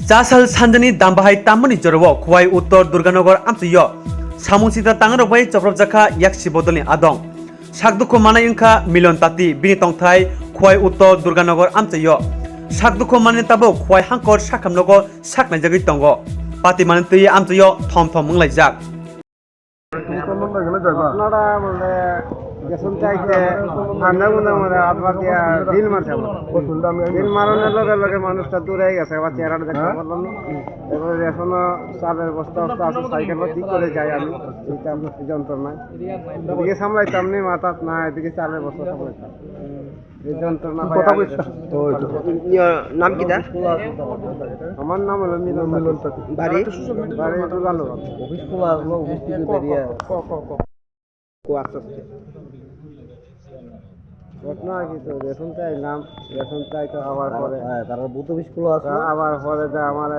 जासाल सानजानि दामबाहाय तामनि जरव खुवाई उत्तर दुर्गानगर आमसियो सामुसिता तांगरबाय चप्रब जाखा याक्सि बदलनि आदं साकदुखु मानाय इंखा मिलन ताति बिनि तंथाय खुवाई उत्तर दुर्गानगर आमसियो साकदुखु माने ताबो खुवाई हांकर साखामनगो साकनाय जगै तंग पाति माने तै आमसियो थम थम मुंलायजाक আপনারা মানে গেছন চাইতে ঠান্ডা মধ্যে আত্মহত্যা বিল মারছে বিল মারানোর লগে লগে মানুষটা দূরে গেছে আবার চেহারাটা দেখতে পারলাম না এবারে এখনো চালের বস্তা আছে সাইকেলও ঠিক করে যাই আমি এইটা যন্ত্রণায় এদিকে সামলাইতাম নি মাথা না এদিকে চালের বস্তা সামলাইতাম এই যন্ত্রণা নাম কি দা আমার নাম হলো মিলন বাড়ি বাড়ি দুলালো অফিস খোলা অফিস থেকে বেরিয়ে ঘটনা কি তো রেশন চাইলাম রেশন চাই তো আবার পরে তারা বুথ অফিস খোলা আছে আবার পরে আমার